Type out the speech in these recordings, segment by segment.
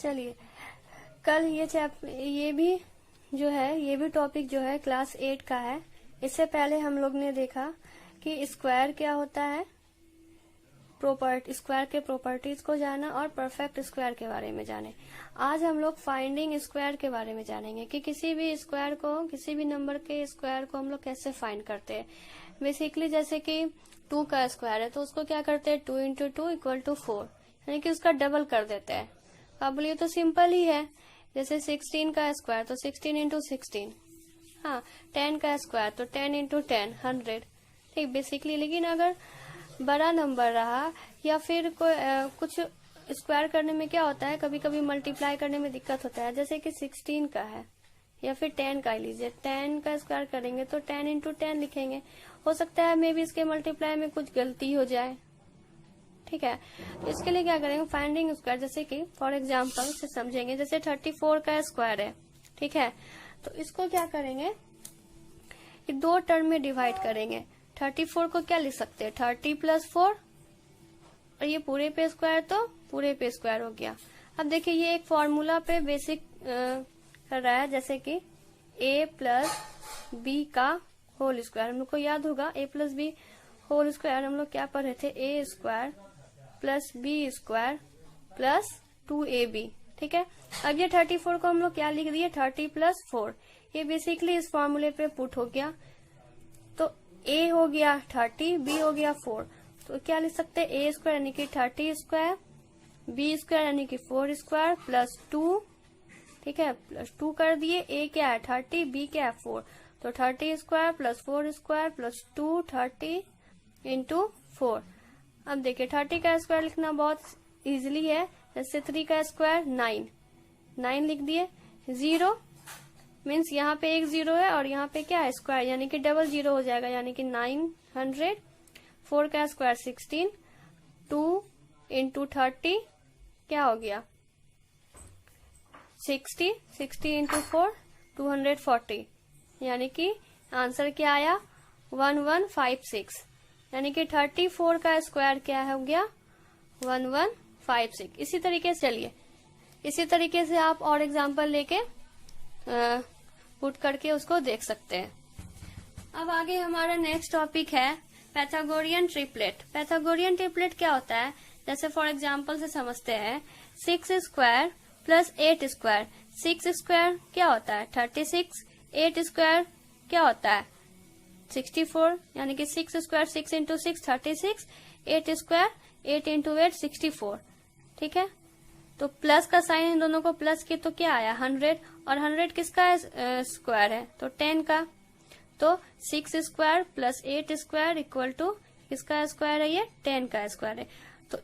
चलिए कल ये भी जो है, ये भी टॉपिक जो है क्लास 8 का है। इससे पहले हम लोग ने देखा कि स्क्वायर क्या होता है, स्क्वायर के प्रॉपर्टीज को जाना और परफेक्ट स्क्वायर के बारे में जाने। आज हम लोग फाइंडिंग स्क्वायर के बारे में जानेंगे कि किसी भी स्क्वायर को, किसी भी नंबर के स्क्वायर को हम लोग कैसे फाइंड करते हैं। बेसिकली जैसे कि 2 का स्क्वायर है तो उसको क्या करते हैं, 2 इंटू 2 इक्वल टू 4, यानी कि उसका डबल कर देते हैं। अब बोलिए तो सिंपल ही है। जैसे 16 का स्क्वायर तो 16 इंटू 16, हाँ 10 का स्क्वायर तो 10 इंटू 10, 100, ठीक बेसिकली। लेकिन अगर बड़ा नंबर रहा या फिर कुछ स्क्वायर करने में क्या होता है, कभी कभी मल्टीप्लाई करने में दिक्कत होता है। जैसे कि 16 का है या फिर 10 का लीजिए, 10 का स्क्वायर करेंगे तो 10 इंटू 10 लिखेंगे। हो सकता है मे भी इसके मल्टीप्लाई में कुछ गलती हो जाए, ठीक है। तो इसके लिए क्या करेंगे, फाइंडिंग स्क्वायर। जैसे कि फॉर एग्जाम्पल से समझेंगे, जैसे 34 का स्क्वायर है, ठीक है। तो इसको क्या करेंगे, 2 टर्म में डिवाइड करेंगे। 34 को क्या लिख सकते हैं, 30 प्लस 4, और ये पूरे पे स्क्वायर तो पूरे पे स्क्वायर हो गया। अब देखिए ये एक फॉर्मूला पे बेसिक कर रहा है, जैसे कि a प्लस बी का होल स्क्वायर। हम लोग को याद होगा a plus B whole square हम लोग क्या पढ़े थे, a square plus B square plus 2ab, ठीक है। अब ये 34 को हम लोग क्या लिख दिए, 30 प्लस 4। ये बेसिकली इस फॉर्मूले पे पुट हो गया। तो a हो गया 30, b हो गया 4, तो क्या लिख सकते हैं, a स्क्वायर यानी कि 30 स्क्वायर, b स्क्वायर यानी कि 4 स्क्वायर प्लस 2, ठीक है, प्लस 2 कर दिए। a क्या है 30, b क्या है 4, तो 30 square plus 4 square plus 2, 30 into 4। अब देखिए 30 का स्क्वायर लिखना बहुत इजीली है। जैसे 3 का स्क्वायर 9 लिख दिए। 0 मीन्स यहाँ पे एक 0 है और यहाँ पे क्या है स्क्वायर, यानी कि डबल 0 हो जाएगा, यानी कि 900। 4 का स्क्वायर 16, 2 इंटू 30 क्या हो गया 60, 60 इंटू 4 240, यानी कि आंसर क्या आया 1156, यानी कि 34 का स्क्वायर क्या हो गया 1156। इसी तरीके से चलिए, इसी तरीके से आप और एग्जांपल लेके पुट करके उसको देख सकते हैं। अब आगे हमारा नेक्स्ट टॉपिक है पैथागोरियन ट्रिपलेट। पैथागोरियन ट्रिपलेट क्या होता है, जैसे फॉर एग्जांपल से समझते हैं। 6 स्क्वायर प्लस 8 स्क्वायर, 6 स्क्वायर क्या होता है 36, 8 स्क्वायर क्या होता है 64, यानी कि 6 स्क्वायर 6 इंटू 6 36, 8 स्क्वायर 8 इंटू 8 64, ठीक है। तो प्लस का साइन इन दोनों को प्लस के तो क्या आया 100, और 100 किसका स्क्वायर है तो 10 का। तो 6 square plus 8 square equal to किसका स्क्वायर है, ये 10 का स्क्वायर है। तो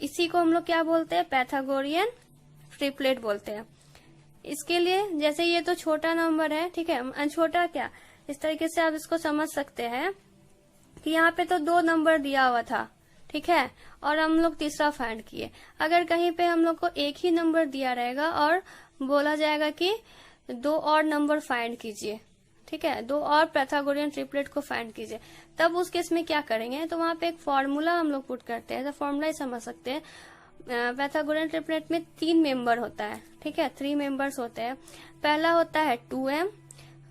इसी को हम लोग क्या बोलते हैं, पैथागोरियन ट्रिपलेट बोलते हैं। इसके लिए जैसे ये तो छोटा नंबर है, ठीक है, छोटा क्या, इस तरीके से आप इसको समझ सकते हैं कि यहाँ पे तो 2 नंबर दिया हुआ था, ठीक है, और हम लोग तीसरा फाइंड किए। अगर कहीं पे हम लोग को एक ही नंबर दिया रहेगा और बोला जाएगा कि 2 और नंबर फाइंड कीजिए, ठीक है, 2 और पैथागोरियन ट्रिपलेट को फाइंड कीजिए, तब उस केस में क्या करेंगे, तो वहां पे एक फॉर्मूला हम लोग पुट करते हैं। तो फॉर्मूला ही समझ सकते हैं। पैथागोरियन ट्रिपलेट में 3 मेंबर होता है, ठीक है, 3 मेंबर्स होते हैं। पहला होता है 2m,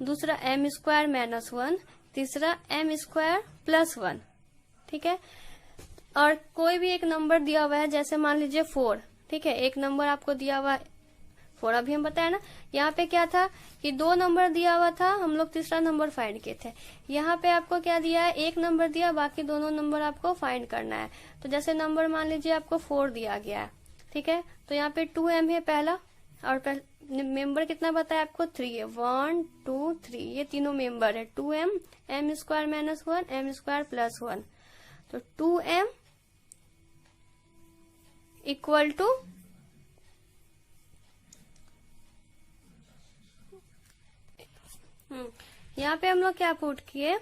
दूसरा m स्क्वायर माइनस 1, तीसरा m स्क्वायर प्लस 1, ठीक है। और कोई भी एक नंबर दिया हुआ है, जैसे मान लीजिए 4, ठीक है, एक नंबर आपको दिया हुआ है 4, अभी हम बताया ना। यहाँ पे क्या था कि 2 नंबर दिया हुआ था, हम लोग तीसरा नंबर फाइंड किए थे। यहाँ पे आपको क्या दिया है, एक नंबर दिया, बाकी दोनों नंबर आपको फाइंड करना है। तो जैसे नंबर मान लीजिए आपको 4 दिया गया है, ठीक है, तो यहाँ पे 2m है पहला, और मेंबर कितना बताया आपको 3 है, 1 2 3, ये तीनों मेंबर है। 2m, m square minus 1, m square plus 1, तो 2m इक्वल टू यहाँ पे हम लोग क्या पुट किए,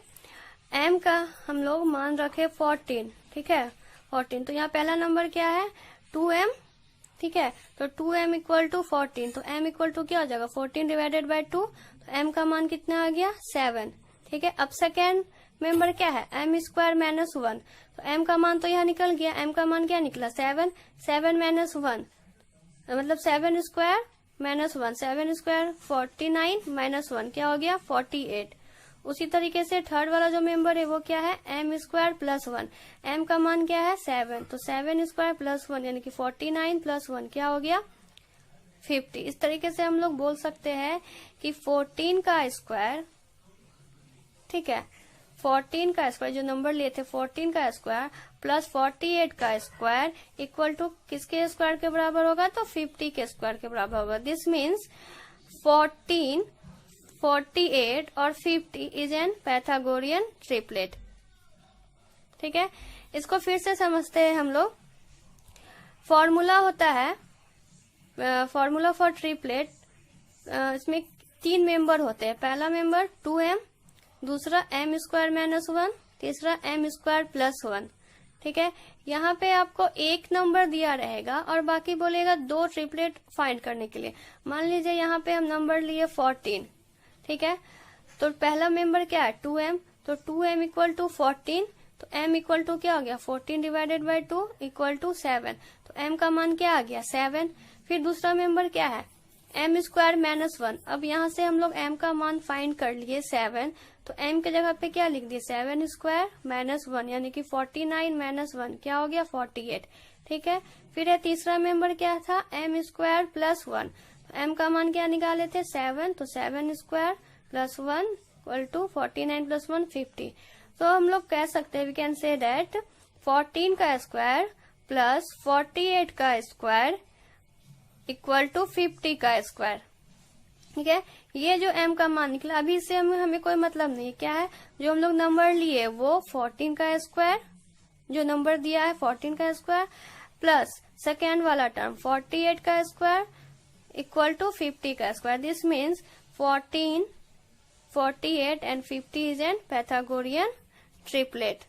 m का हम लोग मान रखे 14, ठीक है, 14। तो यहाँ पहला नंबर क्या है 2m, ठीक है, तो 2m इक्वल टू 14, तो m इक्वल टू क्या हो जाएगा 14 डिवाइडेड बाय 2, तो m का मान कितना आ गया 7, ठीक है। अब सेकेंड मेंबर क्या है m स्क्वायर माइनस 1, तो m का मान तो यहाँ निकल गया, m का मान क्या निकला 7, 7 माइनस 1 मतलब 7 स्क्वायर माइनस 1, 7 स्क्वायर 49 माइनस 1 क्या हो गया 48। उसी तरीके से थर्ड वाला जो मेंबर है वो क्या है m स्क्वायर प्लस 1, m का मान क्या है 7, तो 7 स्क्वायर प्लस 1 यानी कि 49 प्लस 1 क्या हो गया 50। इस तरीके से हम लोग बोल सकते हैं कि 14 का स्क्वायर, ठीक है, 14 का स्क्वायर जो नंबर लिए थे 14 का स्क्वायर प्लस 48 का स्क्वायर इक्वल टू किसके स्क्वायर के बराबर होगा, तो 50 के स्क्वायर के बराबर होगा। दिस मीन्स 14, 48 और 50 इज एन पैथागोरियन ट्रिपलेट। ठीक है, इसको फिर से समझते हैं हम लोग। फॉर्मूला होता है, फॉर्मूला फॉर ट्रिपलेट, इसमें 3 मेंबर होते हैं। पहला मेंबर 2m, दूसरा m स्क्वायर माइनस 1, तीसरा m स्क्वायर प्लस 1। ठीक है, यहाँ पे आपको एक नंबर दिया रहेगा और बाकी बोलेगा 2 ट्रिपलेट फाइंड करने के लिए। मान लीजिए यहाँ पे हम नंबर लिए 14, ठीक है, तो पहला मेंबर क्या है 2m, तो 2m इक्वल टू 14, तो m इक्वल टू क्या हो गया 14 डिवाइडेड बाई 2 इक्वल टू 7, तो m का मान क्या आ गया 7। फिर दूसरा मेंबर क्या है m स्क्वायर माइनस 1। अब यहाँ से हम लोग m का मान फाइंड कर लिए 7, तो m के जगह पे क्या लिख दिए 7 स्क्वायर माइनस 1 यानी कि 49 माइनस 1 क्या हो गया 48। ठीक है, फिर है तीसरा मेंबर क्या था m स्क्वायर प्लस 1, तो m का मान क्या निकाले थे 7, तो 7 square plus 1 equal to 49 plus 1 50। तो हम लोग कह सकते हैं वी कैन से दैट 14 का स्क्वायर प्लस 48 का स्क्वायर इक्वल टू 50 का स्क्वायर। ठीक है, ये जो m का मान निकला, अभी इससे हमें कोई मतलब नहीं। क्या है जो हम लोग नंबर लिए वो 14 का स्क्वायर, जो नंबर दिया है 14 का स्क्वायर प्लस सेकेंड वाला टर्म 48 का स्क्वायर इक्वल टू 50 का square. This means 14, 48 and 50 is an Pythagorean triplet.